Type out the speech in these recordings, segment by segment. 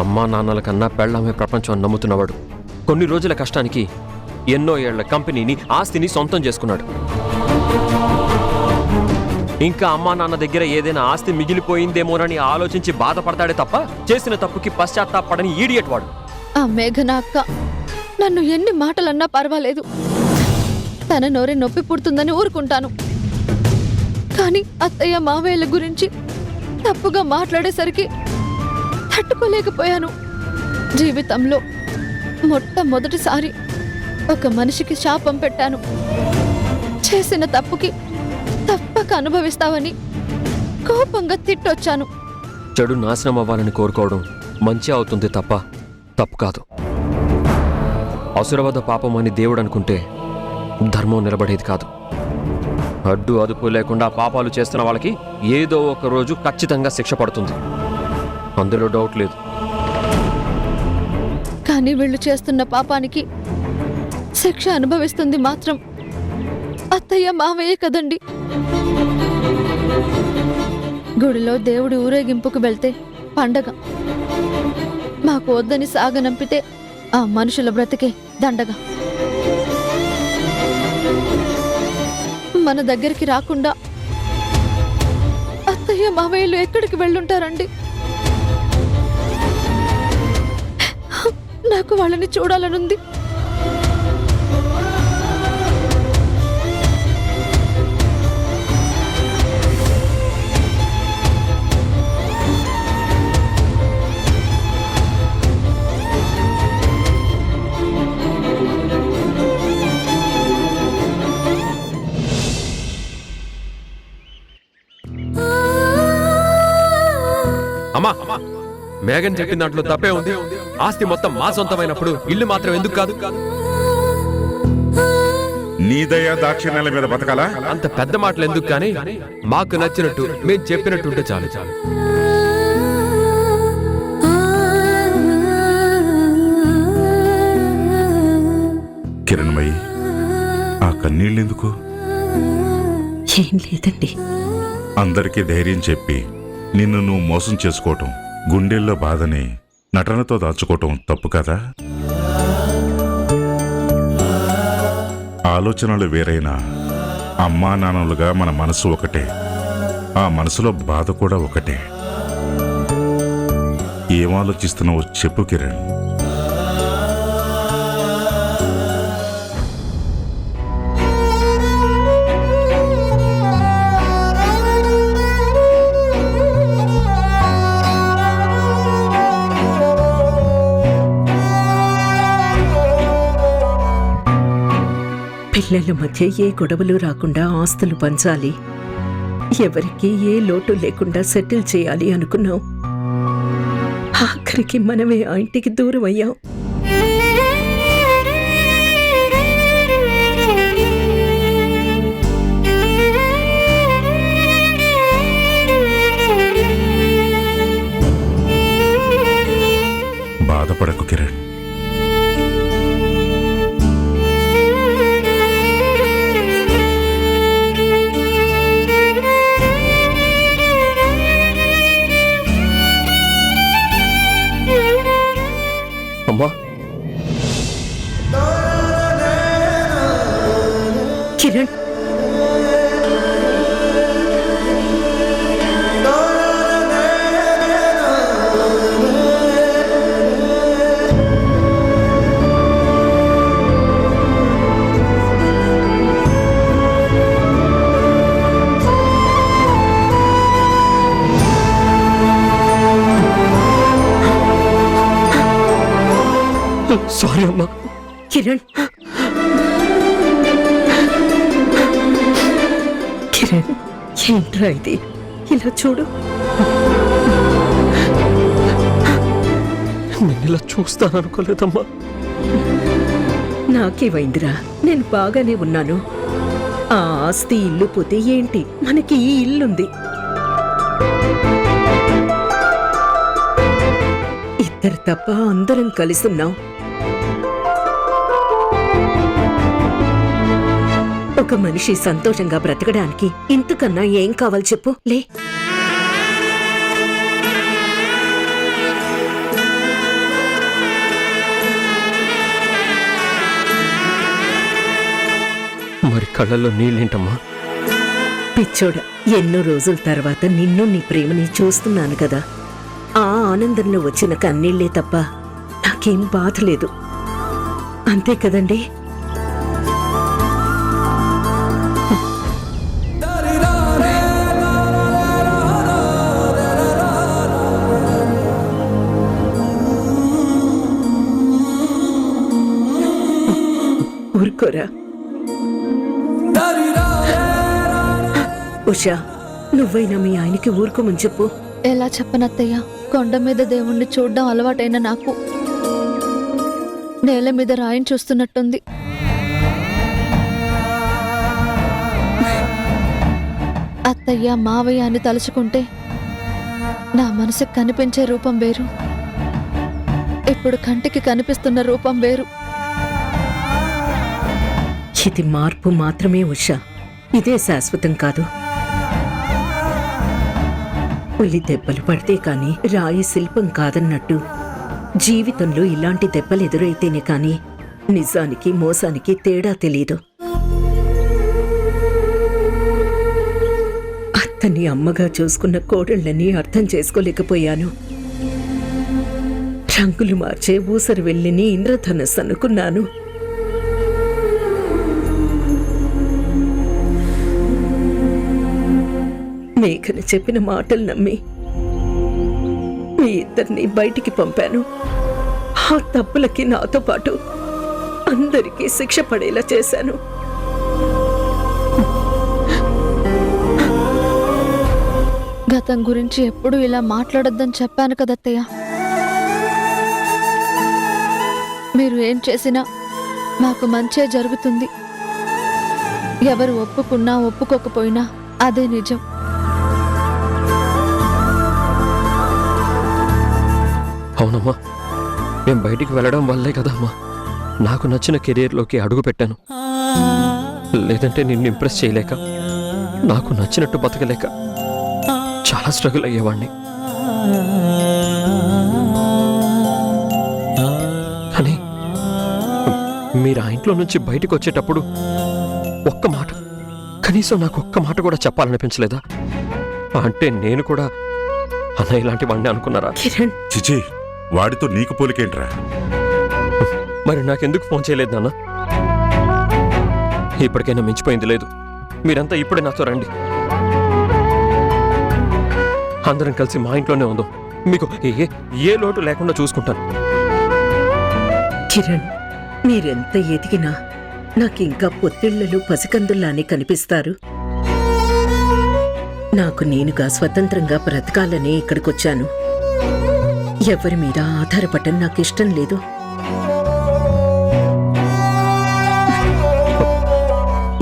అమ్మా నాన్నల కన్నా పెళ్ళామే ప్రపంచం నమ్ముతున్నవాడు కొన్ని రోజుల కష్టానికి ఎన్నో ఏళ్ల కంపెనీని ఆస్తిని సొంతం చేసుకున్నాడు. ఇంకా అమ్మా నాన్న దగ్గర ఏదైనా ఆస్తి మిగిలిపోయిందేమోనని ఆలోచించి బాధపడతాడే తప్ప చేసిన తప్పుకి పశ్చాత్తాపడని ఈడియట్ వాడు. ఆ మేఘన అక్క నన్ను ఎన్ని మాటలన్నా పర్వాలేదు, తన నోరే నొప్పి పుడుతుందని ఊరుకుంటాను. కానీ అత్తయ్య మావయ్యల గురించి తప్పుగా మాట్లాడేసరికి తట్టుకోలేకపోయాను. జీవితంలో మొట్టమొదటిసారి ఒక మనిషికి శాపం పెట్టాను. చేసిన తప్పుకి తప్పక అనుభవిస్తావని కోపంగా తిట్టొచ్చాను. చెడు నాశనం అవ్వాలని కోరుకోవడం మంచి అవుతుంది తప్ప తప్పు కాదు. అసురవద పాపం అని దేవుడు అనుకుంటే ధర్మం నిలబడేది కాదు. అడ్డు అదుపు లేకుండా పాపాలు చేస్తున్న వాళ్ళకి ఏదో ఒక రోజు ఖచ్చితంగా శిక్ష పడుతుంది, అందులో డౌట్ లేదు. కానీ వీళ్ళు చేస్తున్న పాపానికి శిక్ష అనుభవిస్తుంది మాత్రం అత్తయ్య మావయ్య కదండి. గుడిలో దేవుడి ఊరేగింపుకు వెళ్తే పండగ, మాకు వద్దని సాగనంపితే ఆ మనుషుల బ్రతికే దండగా. మన దగ్గరికి రాకుండా అత్తయ్య మావయ్యలు ఎక్కడికి వెళ్ళుంటారండి? నాకు వాళ్ళని చూడాలనుంది. అమ్మా, మేఘన్ చెప్పిన దాంట్లో తప్పే ఉంది. ఆస్తి మొత్తం మా సొంతమైనప్పుడు ఇల్లు మాత్రం ఎందుకు కాదు? నీ దయా దాక్షిణ్యాల మీద బతకాలా? అంత పెద్ద మాటలు ఎందుకు? కానీ మాకు నచ్చినట్టు మేము చెప్పినట్టు ఉంటే చాలు. కిరణ్మయి, ఆ కన్నీళ్ళెందుకు? ఏం లేదండి. అందరికీ ధైర్యం చెప్పి నిన్ను నువ్వు మోసం చేసుకోవటం, గుండెల్లో బాధని నటనతో దాచుకోవటం తప్పు కదా? ఆలోచనలు వేరైనా అమ్మా నాన్నలుగా మన మనసు ఒకటే, ఆ మనసులో బాధ కూడా ఒకటే. ఏం ఆలోచిస్తున్నావో చెప్పు కిరణ్. పిల్లల మధ్య ఏ గొడవలు రాకుండా ఆస్తులు పంచాలి, ఎవరికి ఏ లోటు లేకుండా సెటిల్ చేయాలి అనుకున్నాం. ఆఖరికి మనమే ఆ ఇంటికి దూరం అయ్యాం. బాధపడకు కిరణ్. అమ్మా, కిరణ్, సారీ అమ్మా. కిరణ్, కిరణ్, ఏంట్రా ఇది? ఇలా చూడు. నేను ఇలా చూస్తాననుకోలేదమ్మా. నాకేమైందిరా? నేను బాగానే ఉన్నాను. ఆ ఆస్తి ఇల్లు పోతే ఏంటి, మనకి ఈ ఇల్లుంది. ఇద్దరు తప్ప అందరం కలిసున్నాం. ఒక మనిషి సంతోషంగా బ్రతకడానికి ఇంతకన్నా ఏం కావాలి చెప్పు? లే. వాడి కళ్ళల్లో నీళ్ళేంటమ్మా? పిచ్చోడ, ఎన్నో రోజుల తర్వాత నిన్ను నీ ప్రేమని చూస్తున్నాను కదా, ఆ ఆనందంలో వచ్చిన కన్నీళ్లే తప్ప నాకేం బాధ లేదు. అంతే కదండి? ఊరుకోరా ఉషా, నువ్వైనా మీ ఆయనకి ఊరుకోమని చెప్పు. ఎలా చెప్పనత్తయ్య? కొండ మీద దేవుణ్ణి చూడ్డం అలవాటైన నాకు నేల మీద రాయిని చూస్తున్నట్టుంది. అత్తయ్య మావయ్య అని తలుచుకుంటే నా మనసుకు కనిపించే రూపం వేరు, ఇప్పుడు కంటికి కనిపిస్తున్న రూపం వేరు. ఇది మార్పు మాత్రమే ఉషా, ఇదే శాశ్వతం కాదు. ఉల్లి దెబ్బలు పడితే కాని రాయి శిల్పం కాదన్నట్టు జీవితంలో ఇలాంటి దెబ్బలు ఎదురైతేనే కాని నిజానికి మోసానికి తేడా తెలీదు. అత్తని అమ్మగా చూసుకున్న కోడళ్ళని అర్థం చేసుకోలేకపోయాను. రంగులు మార్చే ఊసరి వెళ్ళిని ఇంద్రధనస్సు అనుకున్నాను. మేఘన చెప్పిన మాటలు నమ్మి మీ ఇద్దరిని బయటికి పంపాను. ఆ తప్పులకి నాతో పాటు అందరికీ శిక్ష పడేలా చేశాను. గతం గురించి ఎప్పుడూ ఇలా మాట్లాడొద్దని చెప్పాను కదత్తయ్య. మీరు ఏం చేసినా మాకు మంచే జరుగుతుంది. ఎవరు ఒప్పుకున్నా ఒప్పుకోకపోయినా అదే నిజం. అవునమ్మా, నేను బయటికి వెళ్ళడం వల్లే కదమ్మా నాకు నచ్చిన కెరీర్లోకి అడుగు పెట్టాను. లేదంటే నిన్ను ఇంప్రెస్ చేయలేక, నాకు నచ్చినట్టు బతకలేక చాలా స్ట్రగుల్ అయ్యేవాడిని. కానీ మీరు ఆ ఇంట్లో నుంచి బయటకు వచ్చేటప్పుడు ఒక్క మాట, కనీసం నాకు ఒక్క మాట కూడా చెప్పాలనిపించలేదా? అంటే నేను కూడా అన్న ఇలాంటి వాడిని అనుకున్నారా? కిరణ్, చిచి, వాడితో నీకు పోలికేంట్రా? మరి నాకెందుకు ఫోన్ చేయలేదు నాన్న? ఇప్పటికైనా మించిపోయింది లేదు. మీరంతా ఇప్పుడే నాతో రండి, అందరం కలిసి మా ఇంట్లోనే ఉందాం. మీకు ఏ లోటు లేకుండా చూసుకుంటాను. కిరణ్, మీరెంత ఎదిగినా నాకింకా పొత్తిళ్లలో పసికందుల్లానే కనిపిస్తారు. నాకు నేనుగా స్వతంత్రంగా బ్రతకాలని ఇక్కడికొచ్చాను. ఎవరి మీద ఆధారపడటం నాకిష్టం లేదు.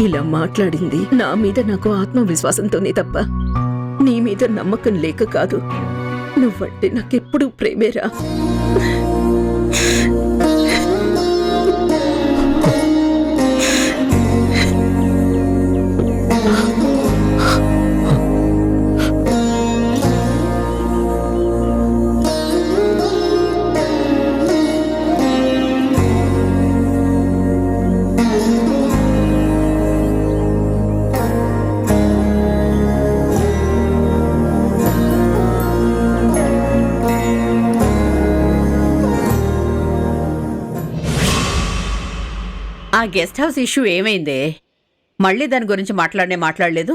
ఇలా మాట్లాడింది నా మీద నాకు ఆత్మవిశ్వాసంతోనే తప్ప నీ మీద నమ్మకం లేక కాదు. నువ్వంటే నాకెప్పుడూ ప్రేమేరా. ఆ గెస్ట్ హౌస్ ఇష్యూ ఏమైందే? మళ్ళీ దాని గురించి మాట్లాడలేదు?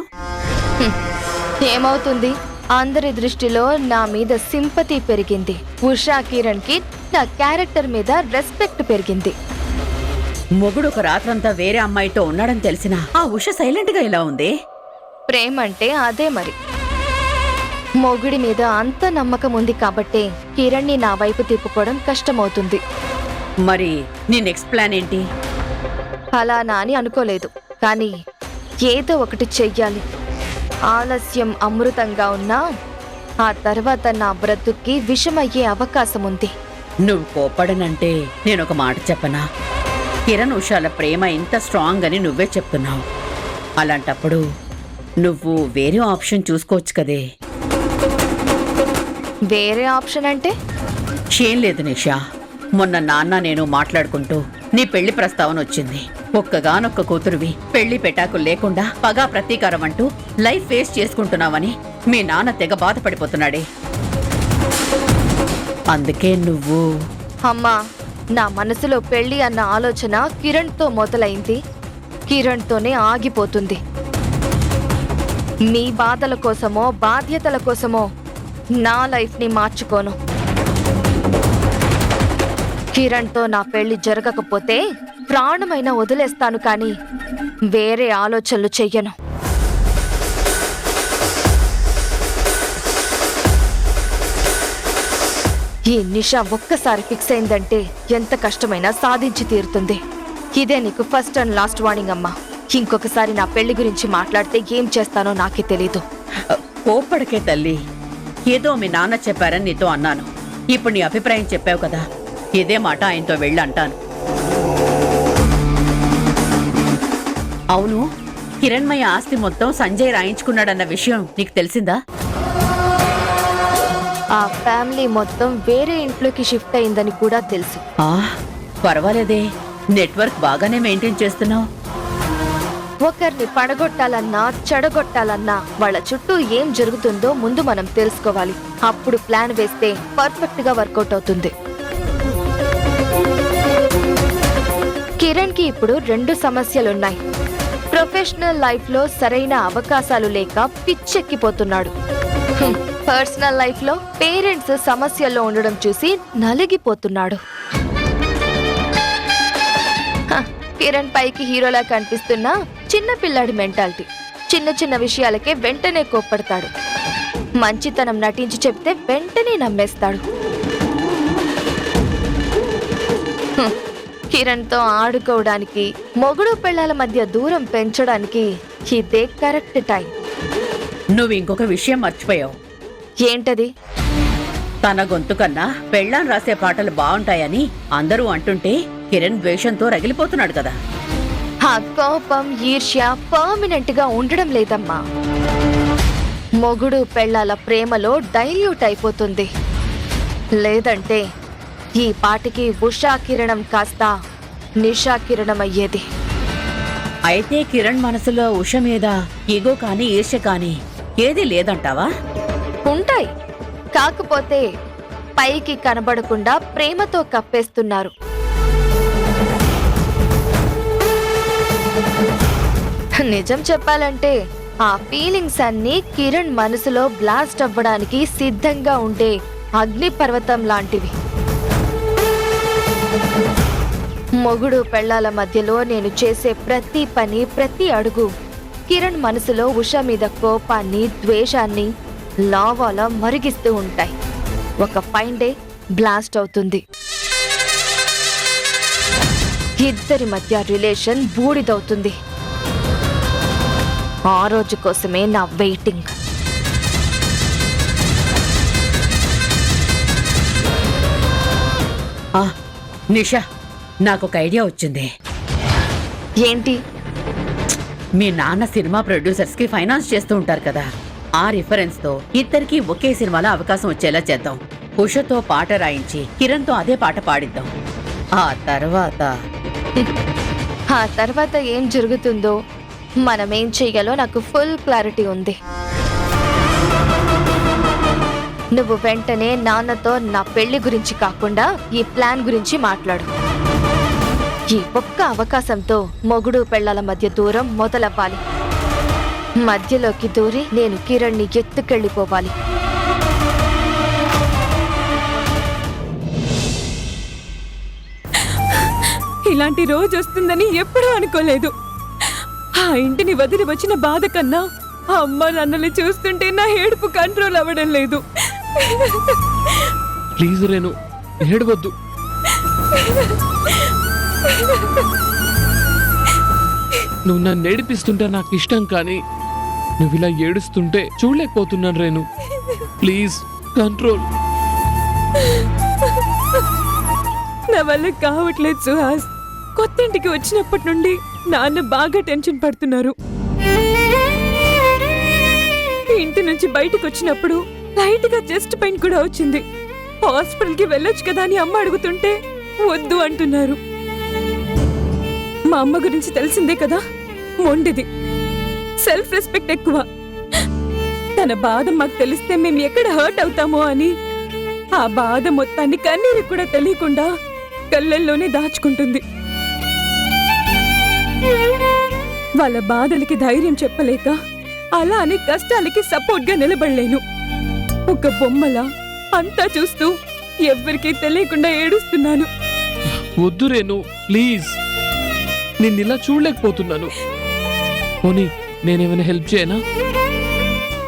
ఏమవుతుంది? అందరి దృష్టిలో నా మీద సింపతి పెరిగింది. ఉషా కిరణ్ కి నా క్యారెక్టర్ మీద రెస్పెక్ట్ పెరిగింది. మొగుడు ఒక రాత్రంతా వేరే అమ్మాయితో ఉన్నాడని తెలిసినా ఆ ఉష సైలెంట్ గా ఇలా ఉంది. ప్రేమ అంటే అదే మరి. మొగుడి మీద అంత నమ్మకం ఉంది కాబట్టే కిరణ్ ని నా వైపు తిప్పుకోవడం కష్టమవుతుంది. మరి నీ నెక్స్ట్ ప్లాన్ ఏంటి? అలానా అని అనుకోలేదు, కానీ ఏదో ఒకటి చెయ్యాలి. ఆలస్యం అమృతంగా ఉన్నా ఆ తర్వాత నా బ్రతుక్కి విషమయ్యే అవకాశం ఉంది. నువ్వు కోపడనంటే నేనొక మాట చెప్పనా? కిరణ్ ఉషాల ప్రేమ ఇంత స్ట్రాంగ్ అని నువ్వే చెప్తున్నావు. అలాంటప్పుడు నువ్వు వేరే ఆప్షన్ చూసుకోవచ్చు కదే. వేరే ఆప్షన్ అంటే? ఏం లేదు నిషా, మొన్న నాన్న నేను మాట్లాడుకుంటూ నీ పెళ్లి ప్రస్తావన వచ్చింది. ఒక్కగానొక్క కూతురువి పెళ్లి పెటాకులు లేకుండా పగా ప్రతీకారం అంటూ లైఫ్ ఫేస్ చేసుకుంటున్నావని మీ నాన్న తెగ బాధపడిపోతున్నాడే. అందుకే నువ్వు అమ్మా, నా మనసులో పెళ్లి అన్న ఆలోచన కిరణ్తో మొదలైంది, కిరణ్తోనే ఆగిపోతుంది. మీ బాధల కోసమో బాధ్యతల కోసమో నా లైఫ్ని మార్చుకోను. కిరణ్తో నా పెళ్లి జరగకపోతే ప్రాణమైనా వదిలేస్తాను, కానీ వేరే ఆలోచనలు చెయ్యను. ఈ నిషా ఒక్కసారి ఫిక్స్ అయిందంటే ఎంత కష్టమైనా సాధించి తీరుతుంది. ఇదే నీకు ఫస్ట్ అండ్ లాస్ట్ వార్నింగ్ అమ్మా. ఇంకొకసారి నా పెళ్లి గురించి మాట్లాడితే ఏం చేస్తానో నాకే తెలీదు. కోప్పడికే తల్లి, ఏదో మీ నాన్న చెప్పారని నీతో అన్నాను. ఇప్పుడు నీ అభిప్రాయం చెప్పావు కదా, ఇదే మాట ఆయనతో వెళ్ళి అంటాను. అవును, కిరణ్మయ్య ఆస్తి మొత్తం సంజయ్ రాయించుకున్నాడన్న విషయం నీకు తెలిసిందా? ఆ ఫ్యామిలీ మొత్తం వేరే ఇంట్లోకి షిఫ్ట్ అయిందని కూడా తెలుసు. పర్వాలేదే, నెట్వర్క్ బాగానే మెయింటైన్ చేస్తున్నావు. ఒకరిని పడగొట్టాలన్నా చెడగొట్టాలన్నా వాళ్ళ చుట్టూ ఏం జరుగుతుందో ముందు మనం తెలుసుకోవాలి. అప్పుడు ప్లాన్ వేస్తే పర్ఫెక్ట్ గా వర్కౌట్ అవుతుంది. కిరణ్ కి ఇప్పుడు 2 సమస్యలున్నాయి. ప్రొఫెషనల్ లైఫ్ లో సరైన అవకాశాలు లేక పిచ్చెక్కిపోతున్నాడు. పర్సనల్ లైఫ్ లో పేరెంట్స్ సమస్యల్లో ఉండడం చూసి నలిగిపోతున్నాడు. కిరణ్ పైకి హీరోలా కనిపిస్తున్నా చిన్న పిల్లాడి మెంటాలిటీ. చిన్న చిన్న విషయాలకే వెంటనే కోప్పడతాడు. మంచితనం నటించి చెప్తే వెంటనే నమ్మేస్తాడు. కిరణ్తో ఆడుకోవడానికి, మొగుడు పెళ్ళాల మధ్య దూరం పెంచడానికి ఇదే కరెక్ట్ టైం. నువ్వు ఇంకొక విషయం మర్చిపోయావు. ఏంటది? తన గొంతు కన్నా పెళ్ళాం రాసే పాటలు బాగుంటాయని అందరూ అంటుంటే కిరణ్ ద్వేషంతో రగిలిపోతున్నాడు కదా. ఆ కోపం, ఈర్ష్య పర్మనెంట్ గా ఉండడం లేదమ్మా. మొగుడు పెళ్ళాల ప్రేమలో డైల్యూట్ అయిపోతుంది. లేదంటే ఈ పాటికి ఉషా కిరణం కాస్త నిషా కిరణం అయ్యేది. అయితే కిరణ్ మనసులో ఉష మీద ఈగో కాని ఈర్ష్య కాని ఏదీ లేదంటావా? ఉంటాయి, కాకపోతే పైకి కనబడకుండా ప్రేమతో కప్పేస్తున్నారు. నిజం చెప్పాలంటే ఆ ఫీలింగ్స్ అన్నీ కిరణ్ మనసులో బ్లాస్ట్ అవ్వడానికి సిద్ధంగా ఉండే అగ్నిపర్వతం లాంటివి. మొగుడు పెళ్ళాల మధ్యలో నేను చేసే ప్రతి పని, ప్రతి అడుగు కిరణ్ మనసులో ఉష మీద కోపాన్ని, ద్వేషాన్ని లావాలా మరిగిస్తూ ఉంటాయి. ఒక ఫైన్ డే బ్లాస్ట్ అవుతుంది. ఇద్దరి మధ్య రిలేషన్ బూడిదవుతుంది. ఆ రోజు కోసమే నా వెయిటింగ్. నిషా, నాకొక ఐడియా వచ్చింది. ఏంటి? మీ నాన్న సినిమా ప్రొడ్యూసర్స్ కి ఫైనాన్స్ చేస్తూ ఉంటారు కదా, ఆ రిఫరెన్స్ తో ఇద్దరికి ఒకే సినిమాలో అవకాశం వచ్చేలా చేద్దాం. ఉషతో పాట రాయించి కిరణ్తో అదే పాట పాడిద్దాం. ఆ తర్వాత ఏం జరుగుతుందో, మనం ఏం చెయ్యాలో నాకు ఫుల్ క్లారిటీ ఉంది. నువ్వు వెంటనే నాన్నతో నా పెళ్లి గురించి కాకుండా ఈ ప్లాన్ గురించి మాట్లాడు. ఈ ఒక్క అవకాశంతో మొగుడు పెళ్ళాల మధ్య దూరం మొదలవ్వాలి. మధ్యలోకి దూరి నేను కిరణ్ని ఎత్తుకెళ్ళిపోవాలి. ఇలాంటి రోజు వస్తుందని ఎప్పుడూ అనుకోలేదు. ఆ ఇంటిని వదిలి వచ్చిన బాధ కన్నా ఆ అమ్మ నాన్నని చూస్తుంటే నా ఏడుపు కంట్రోల్ అవ్వడం లేదు. ప్లీజ్ రేణు, ఏడవద్దు. నువ్వు నన్ను ఏడిపిస్తుంటే నాకు ఇష్టం, కానీ నువ్వు ఇలా ఏడుస్తుంటే చూడలేకపోతున్నాను రేణు. Please control. నా వల్ల కావట్లేదు సుహాస్. కొత్త ఇంటికి వచ్చినప్పటి నుండి నాన్న బాగా టెన్షన్ పడుతున్నారు. ఇంటి నుంచి బయటకు వచ్చినప్పుడు లైట్ గా చెస్ట్ పెయిన్ కూడా వచ్చింది. హాస్పిటల్ కి వెళ్ళొచ్చు కదా అని అమ్మ అడుగుతుంటే వద్దు అంటున్నారు. మా అమ్మ గురించి తెలిసిందే కదా, మొండిది, సెల్ఫ్ రెస్పెక్ట్ ఎక్కువ. తన బాధ మాకు తెలిస్తే మేము ఎక్కడ హర్ట్ అవుతామో అని ఆ బాధ మొత్తాన్ని కన్నీరు కూడా తెలియకుండా కళ్ళల్లోనే దాచుకుంటుంది. వాళ్ళ బాధలకి ధైర్యం చెప్పలేక అలా అని కష్టాలకి సపోర్ట్ గా నిలబడలేను. ఒక బొమ్మలా అంతా చూస్తూ ఎవ్వరికీ తెలియకుండా ఏడుస్తున్నాను. వద్దు రేణు, ప్లీజ్. నిన్నిలా చూడలేకపోతున్నాను. పోనీ నేనేమైనా హెల్ప్ చేయనా?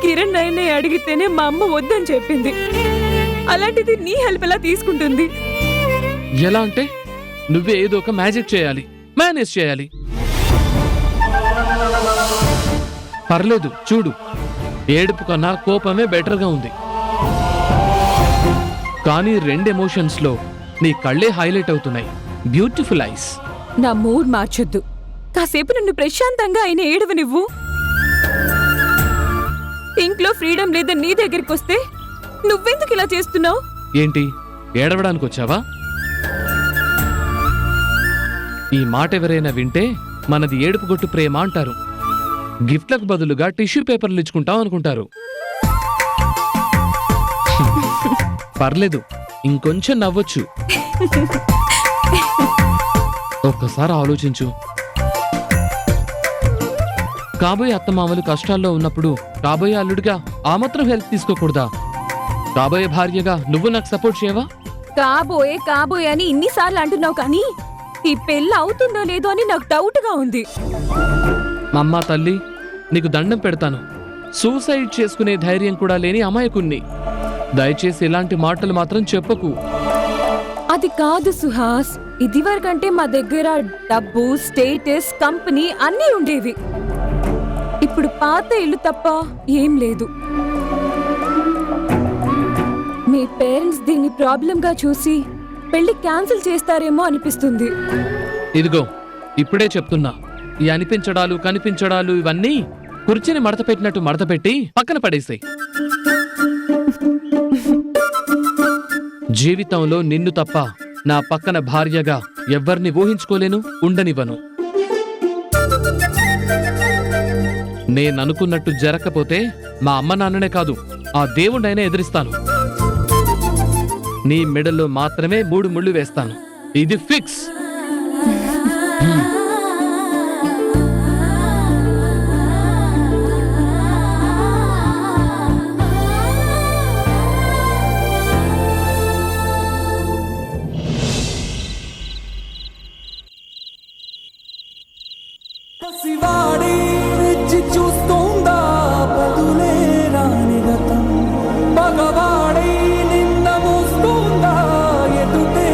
కిరణ్ నయనే అడిగితేనే మా అమ్మ వద్దని చెప్పింది. అలాంటిది నీ హెల్ప్ ఎలా తీసుకుంటుంది? ఎలా అంటే నువ్వే ఏదో ఒక మ్యాజిక్ చేయాలి, మేనేజ్ చేయాలి. పర్లేదు చూడు, ఏడుపు కన్నా కోపమే బెటర్గా ఉంది. కానీ రెండు ఎమోషన్స్ లో నీ కళ్ళే హైలైట్ అవుతున్నాయి. Beautiful eyes. నా మూడ్ మార్చొద్దు. కాసేపు నన్ను ప్రశాంతంగా అయిన ఏడవనివ్వు. ఇంట్లో ఫ్రీడమ్ లేదని నీ దగ్గరికి వస్తే నువ్వెందుకు ఇలా చేస్తున్నావు? ఏంటి, ఏడవడానికి వచ్చావా? ఈ మాట ఎవరైనా వింటే మనది ఏడుపుగొట్టు ప్రేమ అంటారు. గిఫ్ట్లకు బదులుగా టిష్యూ పేపర్లు ఇచ్చుకుంటాం అనుకుంటారు. పర్లేదు, ఇంకొంచెం నవ్వొచ్చు. ఒక్కసారి ఆలోచించు. కాబోయే అత్తమామలు కష్టాల్లో ఉన్నప్పుడు కాబోయే అల్లుడిగా ఆ మాత్రం హెల్ప్ తీసుకోకూడదా? కాబోయే భార్యగా నువ్వు నాకు సపోర్ట్ చేయవా? కాబోయే కాబోయే అని ఇన్నిసార్లు అంటున్నావు, కానీ ఈ పెళ్ళి అవుతుందో లేదో అని నాకు డౌట్ గా ఉంది. అమ్మా తల్లి, నీకు దండం పెడతాను. సూసైడ్ చేసుకునే ధైర్యం కూడా లేని అమాయకుణ్ణి. దయచేసి ఇలాంటి మాటలు మాత్రం చెప్పకు. అది కాదు సుహాస్, ఇదివరకంటే మా దగ్గర డబ్బు, స్టేటస్, కంపెనీ అన్నీ ఉండేవి. ఇప్పుడు పాత ఇల్లు తప్ప ఏం లేదు. మీ పేరెంట్స్ దీన్ని ప్రాబ్లం గా చూసి పెళ్లి క్యాన్సిల్ చేస్తారేమో అనిపిస్తుంది. ఇదిగో ఇప్పుడే చెప్తున్నా, ఈ అనిపించడాలు కనిపించడాలు ఇవన్నీ కుర్చీని మడత పెట్టినట్టు మడత పెట్టి పక్కన పడేసాయి. జీవితంలో నిన్ను తప్ప నా పక్కన భార్యగా ఎవ్వరిని ఊహించుకోలేను, ఉండనివ్వను. నేననుకున్నట్టు జరగకపోతే మా అమ్మ నాన్ననే కాదు, ఆ దేవుణ్ణైనా ఎదిరిస్తాను. నీ మెడల్లో మాత్రమే 3 ముళ్ళు వేస్తాను. ఇది ఫిక్స్. పసివాడి రెచ్చి చూస్తుందా బదులే రాని గతం, పగవాడై నిన్న మూస్తుందా ఎదుటే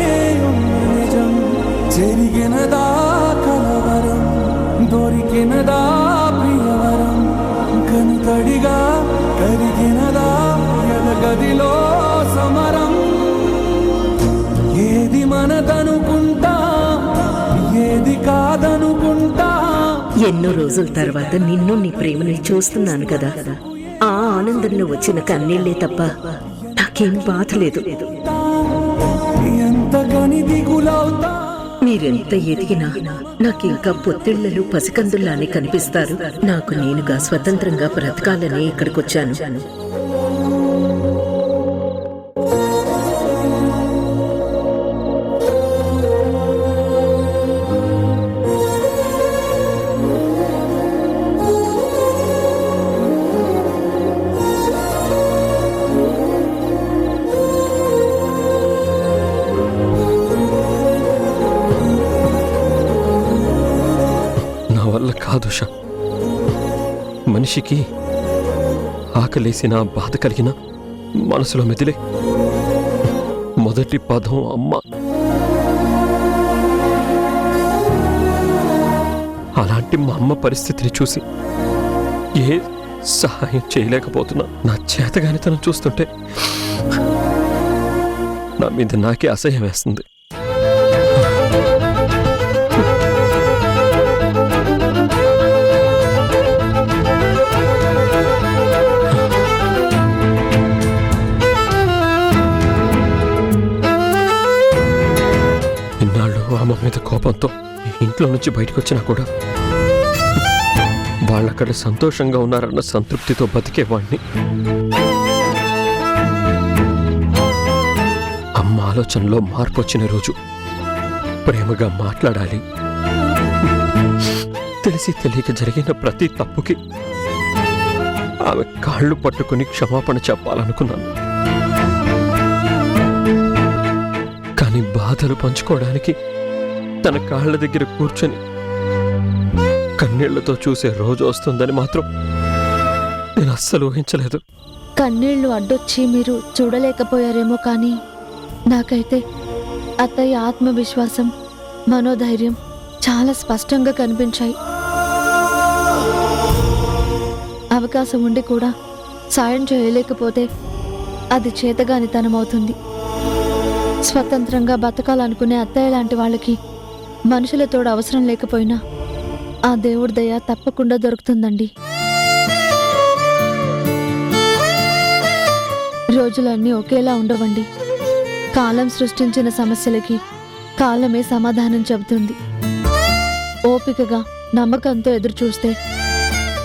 ఉన్న నిజం, జరిగినదా కలవరం, దొరికినదా ప్రియవరం, కనుతడిగా కరిగినదా ఎదగదిలో సమరం, ఏది మనదనుకుంటా ఏది కాదనుకుంటా. ఎన్నో రోజుల తర్వాత నిన్ను నీ ప్రేమని చూస్తున్నాను కదా, ఆ ఆనందంలో వచ్చిన కన్నీళ్లే తప్ప నాకేం బాధ లేదు. ఎంతగాని దిగులవుతా. మీరెంత ఎదిగినా నాకింకా పొత్తిళ్లలు పసికందుల్లానే కనిపిస్తారు. నాకు నేనుగా స్వతంత్రంగా బ్రతకాలని ఇక్కడికొచ్చాను. కాదు ఉషా, మనిషికి ఆకలేసిన బాధ కలిగిన మనసులో మెదిలే మొదటి పదం అమ్మ. అలాంటి మా అమ్మ పరిస్థితిని చూసి ఏ సహాయం చేయలేకపోతున్నా. నా చేతగానితనం చూస్తుంటే నా మీద నాకే అసహ్యం వేస్తుంది. ఆమె మీద కోపంతో ఇంట్లో నుంచి బయటకు వచ్చినా కూడా వాళ్ళక్కడ సంతోషంగా ఉన్నారన్న సంతృప్తితో బతికేవాణ్ణి. అమ్మ ఆలోచనలో మార్పు వచ్చిన రోజు ప్రేమగా మాట్లాడాలి. తెలిసి తెలియక జరిగిన ప్రతి తప్పుకి ఆమె కాళ్ళు పట్టుకుని క్షమాపణ చెప్పాలనుకున్నాను. కానీ బాధలు పంచుకోవడానికి తన కాళ్ళ దగ్గర కూర్చొని కన్నీళ్లతో చూసే రోజు వస్తుందని మాత్రం నేను అస్సలు ఊహించలేదు. కన్నీళ్లు అడ్డొచ్చి మీరు చూడలేకపోయారేమో కానీ నాకైతే అత్తయ్య ఆత్మవిశ్వాసం, మనోధైర్యం చాలా స్పష్టంగా కనిపించాయి. అవకాశం ఉండి కూడా సాయం చేయలేకపోతే అది చేతగానితనమవుతుంది. స్వతంత్రంగా బతకాలనుకునే అత్తయ్య లాంటి వాళ్ళకి మనుషుల తోడు అవసరం లేకపోయినా ఆ దేవుడి దయ తప్పకుండా దొరుకుతుందండి. రోజులన్నీ ఒకేలా ఉండవండి. కాలం సృష్టించిన సమస్యలకి కాలమే సమాధానం చెబుతుంది. ఓపికగా నమ్మకంతో ఎదురు చూస్తే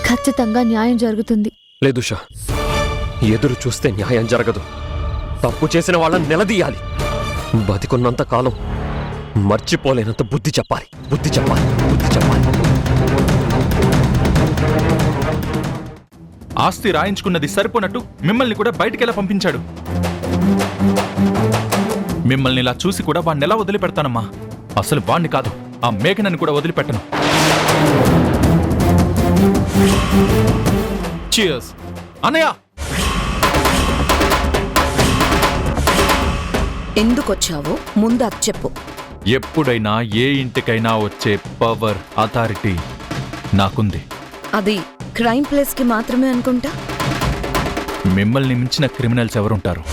ఖచ్చితంగా న్యాయం జరుగుతుంది. లేదు షా, ఎదురు చూస్తే న్యాయం జరగదు. తప్పు చేసిన వాళ్ళని నిలదీయాలి. బతికున్నంత కాలం మర్చిపోలేనంత బుద్ధి చెప్పాలి. బుద్ధి చెప్పాలి. బుద్ధి చెప్పాలి. ఆస్తి రాయించుకున్నది సరిపోనట్టు మిమ్మల్ని కూడా బయటికెలా పంపించాడు? మిమ్మల్ని ఇలా చూసి కూడా వాణ్ణి ఎలా వదిలిపెడతానమ్మా? అసలు వాణ్ణి కాదు, ఆ మేఘనని కూడా వదిలిపెట్టను. Cheers. అన్నయ్య, ఎందుకొచ్చావో ముందు అది చెప్పు. ఎప్పుడైనా ఏ ఇంటికైనా వచ్చే పవర్, అథారిటీ నాకుంది. అది క్రైమ్ ప్లేస్ కి మాత్రమే అనుకుంటా. మిమ్మల్ని మించిన క్రిమినల్స్ ఎవరుంటారు?